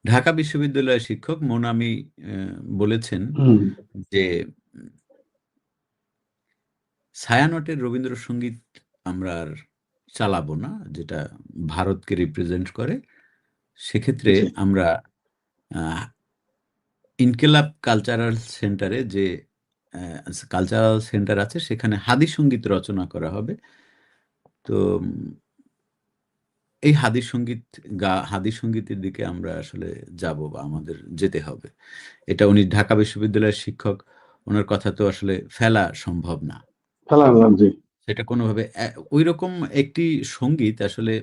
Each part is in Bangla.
ঢাকা বিশ্ববিদ্যালয়ের শিক্ষক মোনামি বলেছেন হুম যে ছায়ানটের রবীন্দ্রসঙ্গীত আমরা আর চালাবো না, যেটা ভারতকে রিপ্রেজেন্ট করে। সেক্ষেত্রে জি আমরা আহ, ইনকিলাব কালচারাল সেন্টারে যে কালচারাল সেন্টার আছে সেখানে হাদি সঙ্গীত রচনা করা হবে। তো এই হাদি সঙ্গীতের দিকে আমরা আসলে যাব বা আমাদের যেতে হবে। এটা উনি ঢাকা বিশ্ববিদ্যালয়ের শিক্ষক, ওনার কথা তো আসলে ফেলা সম্ভব না। ফেলাম জি। সেটা কোনোভাবে ওই রকম একটি সঙ্গীত আসলে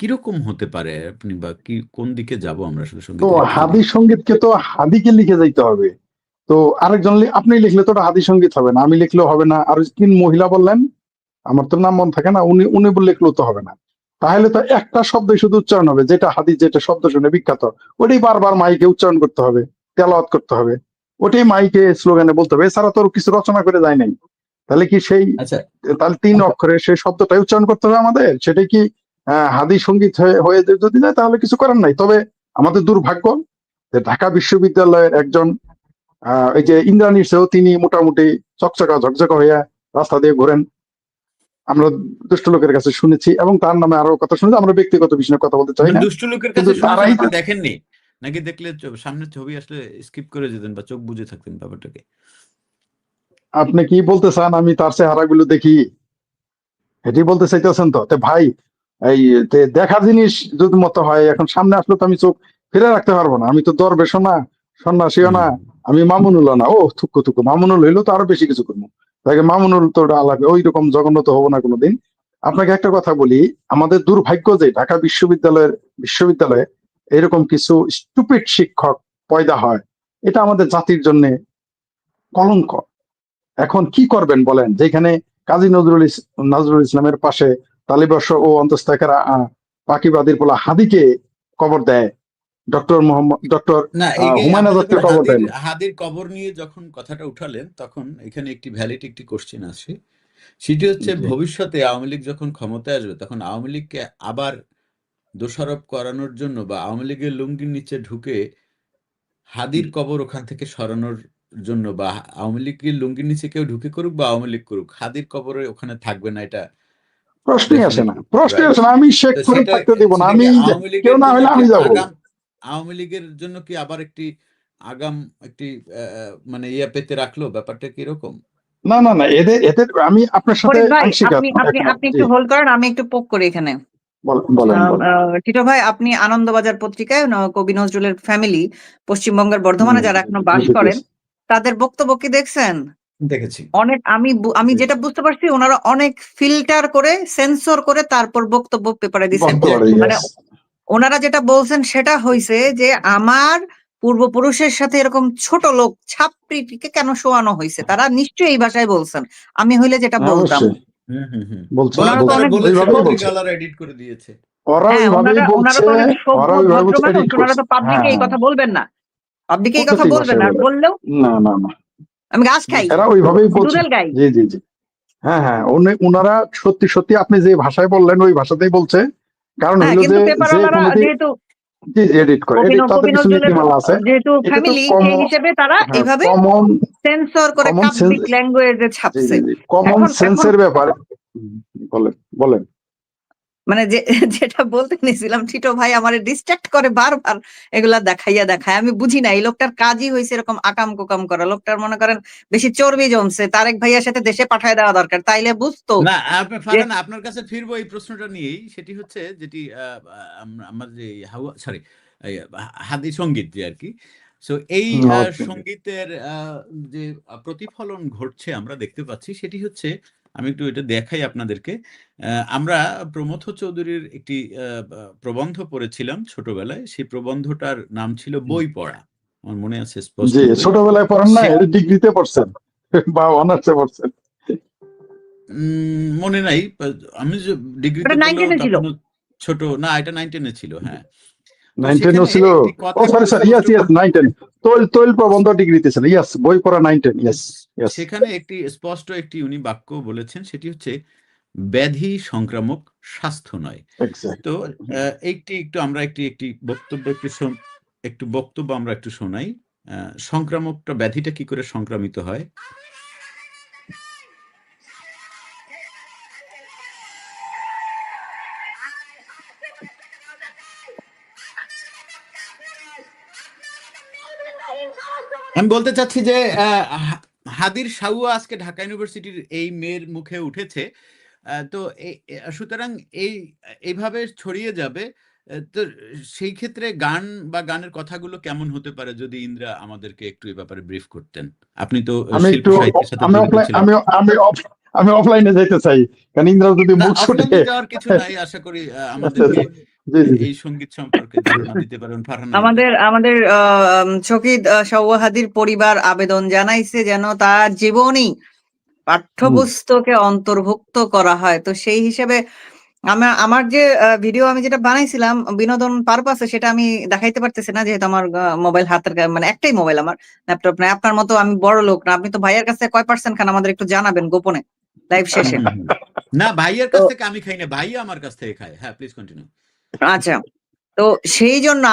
কিরকম হতে পারে, আপনি বা কি কোন দিকে যাব আমরা আসলে তো সঙ্গীতের একটু যদি হাদি সঙ্গীতকে তো হাদিকে লিখে যাইতে হবে। তো আরেকজন আপনি লিখলে তো ওটা হাদি সঙ্গীত হবে না, আমি লিখলেও হবে না, আর তিন মহিলা বললেন, আমার তো নাম মনে থাকে না, উনি উনি বলে লিখলেও তো হবে না। তাহলে তো একটা শব্দই শুধু উচ্চারণ হবে, যেটা হাদিস, যেটা শব্দ শুনে বিখ্যাত, ওটাই বারবার মাইকে উচ্চারণ করতে হবে, তেলাওয়াত করতে হবে, ওটাই মাইকে স্লোগানে বলতে হবে। এছাড়া তো কিছু রচনা করে যায় নাই। তাহলে কি সেই, আচ্ছা। তাহলে তিন অক্ষরে সেই শব্দটাই উচ্চারণ করতে হবে আমাদের, সেটাই কি হাদি সঙ্গীত হয়ে যদি যায় তাহলে কিছু করার নাই। তবে আমাদের দুর্ভাগ্য যে ঢাকা বিশ্ববিদ্যালয়ের একজন এই যে ইন্দ্রাণী সেও, তিনি মোটামুটি চকচকা ঝকঝকা হইয়া রাস্তা দিয়ে ঘোরেন, আমরা দুষ্ট লোকের কাছে শুনেছি, এবং তার নামে আরো কথা শুনেছি। আমরা ব্যক্তিগত বিষয়ে কথা বলতে চাই না, দুষ্ট লোকের কিন্তু কাছে শুনেছেন, তারাই আপনি দেখেননি নাকি? দেখলে সামনের ছবি আসলে স্কিপ করে যেতেন বা চোখ বুজে থাকতেন ব্যাপারটাকে। আপনি কি বলতে চান আমি তার চেহারাগুলো দেখি, এটি বলতে চাইতেছেন তো? ভাই, এই দেখার জিনিস যদি মতো হয়, এখন সামনে আসলে তো আমি চোখ ফিরে রাখতে পারবো না। আমি তো দরবেশও না, সন্ন্যাসীও না, হুম। আমি মামুনুলও না। ও থুকু থুকু, মামুনুল হইলো তো আরো বেশি কিছু করবো। তাকে মামুনুল তো আলাদা, ওই রকম জঘন্য তো হবো না কোনোদিন। আপনাকে একটা কথা বলি, আমাদের দুর্ভাগ্য যে ঢাকা বিশ্ববিদ্যালয়ে এরকম কিছু স্টুপিড শিক্ষক পয়দা হয়। এটা আমাদের জাতির জন্য কলঙ্ক। এখন কি করবেন বলেন, যেখানে কাজী নজরুল ইসলামের পাশে তালিবাস ও অন্তস্থাকের পাকিবাদীর পোলা হাদিকে কবর দেয়, ডক্টর না, এই যে হুমায়ুন আপনি আজাদকে যখন কবর দেন। হাদির কবর নিয়ে যখন কথাটা উঠালেন, তখন এখানে একটি ভ্যালিড একটি কোশ্চেন আসে। সেটি হচ্ছে, জি ভবিষ্যতে আওয়ামী লীগ যখন ক্ষমতায় আসবে তখন আওয়ামী লীগকে আবার দোষারোপ করানোর জন্য বা আওয়ামী লীগের লুঙ্গির নিচে ঢুকে হাদির কবর ওখান থেকে সরানোর জন্য, বা আওয়ামী লীগের লুঙ্গির নিচে কেউ ঢুকে করুক বা আওয়ামী লীগ করুক, হাদির কবরে ওখানে থাকবে না, এটা প্রশ্নই আসে না, ডেফিনেটলি প্রশ্নই রাইট। আসে না। আমি শেখ তো করে সেটা থাকতে দিব না, সেটা আমি কি আওয়ামী কেউ লীগের না জন্য হলে কি আমি যাবো। আওয়ামী লীগের জন্য কি আবার একটি আগাম একটি মানে ইয়া পেতে রাখলো? ব্যাপারটা কি এরকম? না না না, এদের এদের আমি আপনার সাথে ফরিদ ভাই, আংশিক আপনি আপনি একমত। আপনি জি একটু হোল্ড করেন, আমি একটু পোক করি এখানে। বলেন বলেন। টিটো ভাই, আপনি আনন্দবাজার পত্রিকায় কবি নজরুলের ফ্যামিলি পশ্চিমবঙ্গের বর্ধমানে যারা এখনো বাস করেন, তাদের বক্তব্য কি দেখছেন? দেখেছি। অনেক, আমি যেটা বুঝতে পারছি, ওনারা অনেক ফিল্টার করে, সেন্সর করে তারপর বক্তব্য পেপারে দিচ্ছেন। মানে ওনারা যেটা বলছেন সেটা হইছে যে, আমার পূর্বপুরুষের সাথে এরকম ছোট লোক ছাত্রীটিকে কেন শোয়ানো হয়েছে, তারা নিশ্চয়ই এই ভাষায় বলছেন। আমি হইলে যেটা বলতাম। অবশ্যই বলছে, ওনারা তো তারা অনেক বলেছে, ওইভাবেই বলছে, পত্রিকাওয়ালারা এডিট করে দিয়েছে। ওরা হ্যাঁ, ওইভাবেই ওনারা বলছে, তো অনেক সভ্য ওরা ওইভাবে ভদ্র বলছে, মানুষ। এডিট ওনারা করছে। তো পাবলিকে হ্যাঁ এই কথা হ্যাঁ, বলবেন না, পাবলিকে এই কথা কূটনৈতিক বলবেন ভাষায় না। আর বলে। বললেও না না না, আমি গাছ খাই, এরা ওইভাবেই বলছে। দুধেল গাই। জি জি জি, হ্যাঁ হ্যাঁ, উনারা সত্যি সত্যি আপনি যে ভাষায় বললেন ওই ভাষাতেই বলছে। কারণ হ্যাঁ, হইলো কিন্তু যে যে পেপারওয়ালারা কোনোদিন, যেহেতু জি এডিট করে, তাদের কবি কিছু নজরুলের নীতিমালা আছে। যেহেতু এটা তো ফ্যামিলি, সেই হিসেবে তারা হ্যাঁ, এইভাবে কমন সেন্সর করে কমন সেন্স। কাব্যিক ল্যাঙ্গুয়েজে জি ছাপছে। জি জি, কমন এখন এখন সেন্সের ব্যাপারে। বলেন বলেন। মানে যেটা বলতে নিয়েছিলাম, টিটো ভাই আমার ডিস্ট্রাক্ট করে বারবার, এগুলা দেখাইয়া দেখায়। আমি বুঝি না, এই লোকটার কাজই হয়েছে এরকম আকাম কুকাম করা। লোকটার মনে করেন বেশি চর্বি জমছে, তারেক ভাইয়ার সাথে দেশে পাঠায় দেওয়া দরকার, তাইলে বুঝতো না, আপনি যে ফারহানা, আপনার কাছে ফিরবো এই প্রশ্নটা নিয়েই। সেটি হচ্ছে যেটি আমার যে সরি, হাদি সঙ্গীত যে আর কি। সো এই সঙ্গীতের যে প্রতিফলন ঘটছে আমরা দেখতে পাচ্ছি, সেটি হচ্ছে, আমি একটু এটা দেখাই আপনাদেরকে। আমরা প্রমথ চৌধুরীর একটি প্রবন্ধ পড়েছিলাম ছোটবেলায়। সেই প্রবন্ধটার নাম ছিল বই পড়া। আমার মনে আছে স্পষ্ট জি, করে। ছোটবেলায় পড়েন না, ডিগ্রিতে পড়ছেন বা অনার্সে পড়ছেন? মনে নাই। আমি যে ডিগ্রিতে ওটা পড়লেও 9-10 ছিল। তখন ছোট না, এটা 9-10 ছিল। হ্যাঁ। তো 9-10 সেখানে ছিল। একটি ও কথা সরি খুব সরি, স্পষ্ট ইয়াস ইয়াস, 9-10 তৈল প্রবন্ধ ডিগ্রিতে ছিল। ইয়াস, বই পড়া 9-10, ইয়াস ইয়াস। সেখানে একটি স্পষ্ট একটি উনি বাক্য বলেছেন, সেটি হচ্ছে, ব্যাধি সংক্রামক, স্বাস্থ্য নয়। তো এক্স্যাক্ট। একটি একটু আমরা একটি একটি বক্তব্য একটু একটু বক্তব্য আমরা একটু শোনাই। সংক্রামকটা ব্যাধিটা কি করে সংক্রামিত হয়? আমি বলতে চাচ্ছি যে হাদির সাউয়া আজকে ঢাকা ইউনিভার্সিটির এই মেয়ের মুখে উঠেছে। তো সুতরাং এইভাবে ছড়িয়ে যাবে। তো সেই ক্ষেত্রে গান বা গানের কথাগুলো কেমন হতে পারে যদি ইন্দ্রা আমাদেরকে একটু এই ব্যাপারে ব্রিফ করতেন। আপনি তো শিল্প সাহিত্যের সাথে জড়িত ছিলেন। আমি অফলাইনে যেতে চাই, কারণ ইন্দ্রা যদি মুখ অফলাইনে যাওয়ার কিছু নাই, আশা করি আমাদেরকে এই সঙ্গীত সম্পর্কে ধারণা দিতে পারেন ফারহানা। আমাদের শহীদ সাউয়া হাদির পরিবার আবেদন জানাইছে যেন তার জীবনী পাঠ্যপুস্তকে অন্তর্ভুক্ত করা হয়। তো সেই হিসেবে আমার যে ভিডিও আমি যেটা বানাইছিলাম বিনোদন পারপাসে, সেটা আমি দেখাইতে পারতেছি না, যেহেতু আমার মোবাইল হাতের মানে একটাই মোবাইল, আমার ল্যাপটপ নাই। আপনার মতো আমি বড় লোক না। আপনি তো ভাইয়ের কাছে কয় পার্সেন্ট খান আমাদের একটু জানাবেন গোপনে লাইভ শেষে। না, ভাইয়ের কাছ থেকে আমি খাই না, ভাই আমার কাছ থেকে খায়। হ্যাঁ, প্লিজ কন্টিনিউ। আচ্ছা, তো সেই জন্য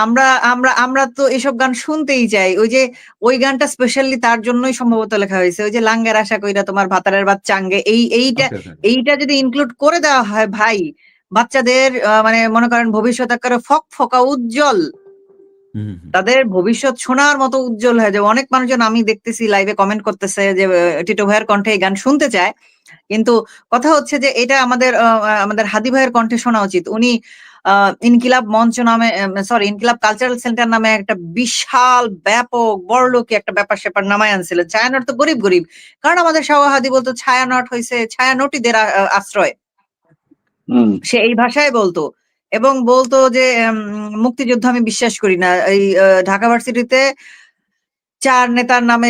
আমরা তো এসব গান শুনতেই চাই। ওই গানটা স্পেশালি তার জন্যই সম্ভবত লেখা হয়েছে, ওই যে লাঙ্গের আশা কইরা তোমার ভাতারের বাচ্চাঙ্গে, এইটা যদি ইনক্লুড করে দেওয়া হয় ভাই, বাচ্চাদের মানে মনে করেন ভবিষ্যৎ একেবারে ফকফকা উজ্জ্বল, তাদের ভবিষ্যৎ সোনার মতো উজ্জ্বল হয়ে যাবে। অনেক মানুষজন আমি দেখতেছি লাইভে কমেন্ট করতেছে যে টিটো ভাইয়ের কণ্ঠে এই গান শুনতে চায়, কিন্তু কথা হচ্ছে যে এটা আমাদের হাদি ভাইয়ের কণ্ঠে শোনা উচিত। উনি ইনকিলাব মঞ্চ নামে, সরি ইনকিলাব কালচারাল সেন্টার নামে একটা বিশাল ব্যাপক বড়লোকি একটা ব্যাপার স্যাপার নামায় আনছিলেন। ছায়ানট তো গরিব, কারণ আমাদের সাওয়া হাদি বলতো ছায়ানট হয়েছে ছায়ানটিদের আশ্রয়, সে এই ভাষায় বলতো, এবং বলতো যে মুক্তিযুদ্ধ আমি বিশ্বাস করি না। এই ঢাকা ভার্সিটিতে 4 নেতার নামে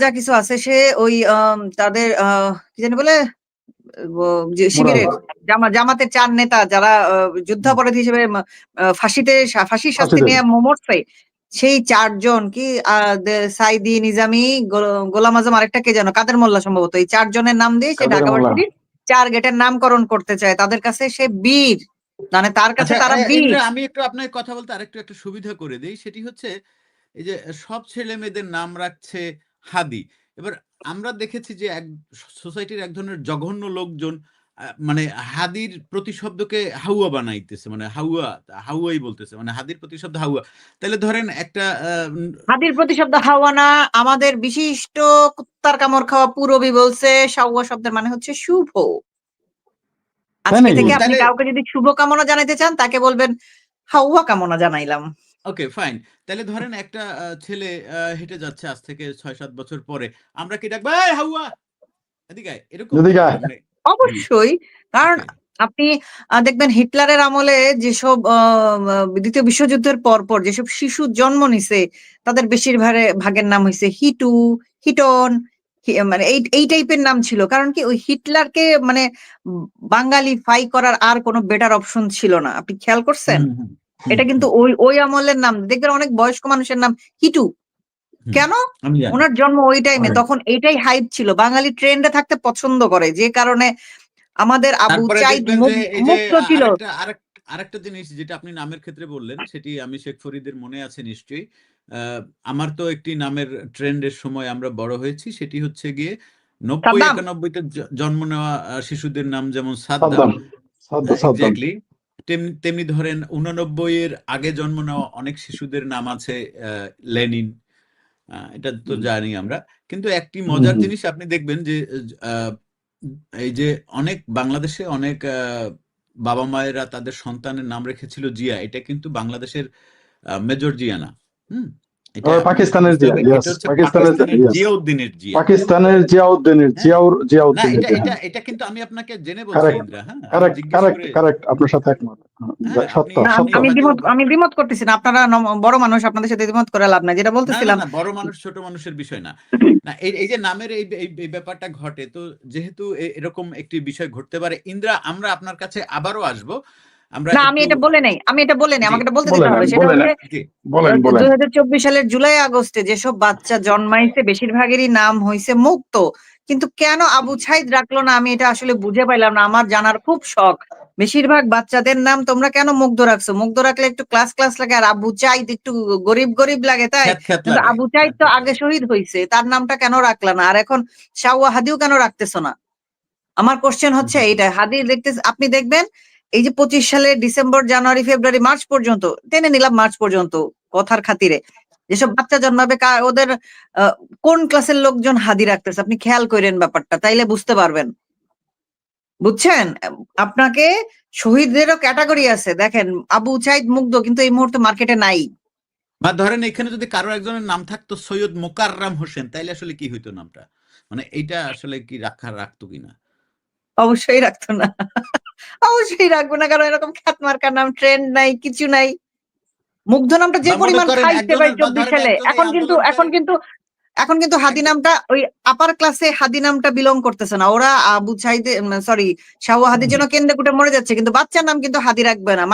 যা কিছু আছে, সে ওই তাদের কি জানি বলে যে শিবিরের জামাতের 4 নেতা যারা যুদ্ধাপরাধী হিসেবে ফাঁসির শাস্তি নিয়ে মরছে, সেই 4 জন কি সাইদি, নিজামী, গোলাম আজম, আরেকটা কে যেন, কাদের মোল্লা সম্ভবত, এই 4 জনের নাম দিয়ে সে ঢাকা ভার্সিটির 4 গেটের নামকরণ করতে চায়। তাদের কাছে সে বীর, মানে তার কাছে তারা বীর। আমি একটু আপনার কথা বলতে আরেকটু একটা সুবিধা করে দিই, সেটি হচ্ছে এই যে সব ছেলে মেয়েদের নাম রাখছে হাদি। এবার আমরা দেখেছি যে সোসাইটির এক ধরনের জঘন্য লোকজন মানে হাদির প্রতিশব্দকে হাউয়া বানাইতেছে, মানে হাউয়াই বলতেছে, মানে হাদির প্রতিশব্দ হাউয়া। তাহলে ধরেন একটা হাদির প্রতিশব্দ হাওয়া না, আমাদের বিশিষ্ট কুত্তার কামড় খাওয়া পুরবি বলছে সাওয়া শব্দের মানে হচ্ছে শুভ। আজকে থেকে আপনি কাউকে যদি শুভ কামনা জানাইতে চান, তাকে বলবেন হাওয়া কামনা জানাইলাম। ওকে, ফাইন। তাহলে ধরেন একটা ছেলে হেঁটে যাচ্ছে আজ থেকে 6-7 বছর পরে, আমরা কি ডাকবো এই হাওয়া এদিকে আয়, এরকম? অবশ্যই, কারণ আপনি দেখবেন হিটলারের আমলে যেসব দ্বিতীয় বিশ্বযুদ্ধের পর যেসব শিশু জন্ম নিছে, তাদের ভাগের নাম হয়েছে হিটু, হিটন, মানে এই টাইপের নাম ছিল। কারণ কি ওই হিটলারকে মানে বাঙালি ফাই করার আর কোনো বেটার অপশন ছিল না। আপনি খেয়াল করছেন? এটা কিন্তু ওই আমলের নাম। দেখবেন অনেক বয়স্ক মানুষের নাম হিটু। কেন? ওনার জন্ম ওই টাইমে, তখন এইটাই হাইপ ছিল। বাঙালি ট্রেন্ডে থাকতে পছন্দ করে, যে কারণে আমাদের আবু চাইদ মুক্ত ছিল। আরেকটা জিনিস যেটা আপনি নামের ক্ষেত্রে বললেন, সেটি আমি শেখ ফরিদের মনে আছে নিশ্চয়ই। আমার তো একটি নামের ট্রেন্ডের সময় আমরা বড় হয়েছি, সেটি হচ্ছে গিয়ে 90-91-তে জন্ম নেওয়া শিশুদের নাম যেমন সাদ্দাম, এক্স্যাক্টলি, তেমনি ধরেন 89-এর আগে জন্ম নেওয়া অনেক শিশুদের নাম আছে লেনিন, এটা তো জানি আমরা। কিন্তু একটি মজার জিনিস আপনি দেখবেন যে এই যে অনেক বাংলাদেশে অনেক বাবা মায়েরা তাদের সন্তানের নাম রেখেছিল জিয়া, এটা কিন্তু বাংলাদেশের মেজর জিয়া না, পাকিস্তানের জিয়াউদ্দিনের জিয়া, পাকিস্তানের জিয়াউদ্দিনের এটা কিন্তু আমি আপনাকে জেনে বলছি ইন্দ্রা। কারেক্ট, আপনার সাথে একমত, সত্য। আমি দ্বিমত করতেছি না, আপনারা বড় মানুষ, আপনাদের সাথে দ্বিমত করে লাভ নাই। যেটা বলতেছিলাম, বড় মানুষ ছোট মানুষের বিষয় না। এই যে নামের এই ব্যাপারটা ঘটে, তো যেহেতু এরকম একটি বিষয় ঘটতে পারে, ইন্দ্রা আমরা আপনার কাছে আবারও আসবো। আমি এটা বলে নাই, আমাকে এটা বলতে দিতে হবে। সেটা হচ্ছে 2024 সালের জুলাই আগস্টে যেসব বাচ্চা জন্মাইছে বেশিরভাগেরই নাম হয়েছে মুক্ত, কিন্তু কেন আবু ছাইদ রাখলো না, আমি এটা আসলে বুঝে পাইলাম না। আমার জানার খুব শখ বেশিরভাগ বাচ্চাদের নাম তোমরা কেন মুগ্ধ রাখছো? মুগ্ধ রাখলে একটু ক্লাস লাগে, আর আবু চাইদ একটু গরিব লাগে, তাই? খ্যাত কিন্তু লাগে, আবু চাইদ তো খ্যাত আগে লাগে। শহীদ হয়েছে, তার নামটা কেন রাখলা না? আর এখন শাওয়া হাদিও কেন রাখতেছো না? আমার কোশ্চেন হচ্ছে এইটা। হাদি দেখতে আপনি দেখবেন এই যে 25 সালে ডিসেম্বর, জানুয়ারি, ফেব্রুয়ারি, মার্চ পর্যন্ত, টেনে নিলাম মার্চ পর্যন্ত কথার খাতিরে, যেসব বাচ্চা জন্মাবে ওদের কোন ক্লাসের লোকজন হাদি রাখতেছে আপনি খেয়াল করেন ব্যাপারটা, তাইলে বুঝতে পারবেন। বুঝছেন? আপনাকে শহীদদেরও ক্যাটাগরি আছে, দেখেন আবু চাইদ মুগ্ধ কিন্তু এই মুহূর্তে মার্কেটে নাই। বা ধরেন এখানে যদি কারো একজনের নাম থাকতো সৈয়দ মোকাররম হোসেন, তাইলে আসলে কি হইতো নামটা? মানে এইটা আসলে কি রাখতো কিনা? অবশ্যই রাখতো না। অবশ্যই রাখবো না, কারণ এরকম খ্যাত মার্কার নাম, ট্রেন্ড নাই, কিছু নাই। মুগ্ধ নামটা যে বা মনে পরিমাণ করেন খাইছে ভাই একজনের, বা 24 ধরেন সালে, একজন এই এখন কিন্তু হাদি একজন- নামটা ওই আপার ক্লাসে হাদি নামটা বিলং করতেছে না। ওরা আবু চাইদে, সরি, শাওয়া হাদির জন্য কেন্দ্রে কুটে মরে যাচ্ছে, কিন্তু বাচ্চার নাম কিন্তু হাদি রাখবে না।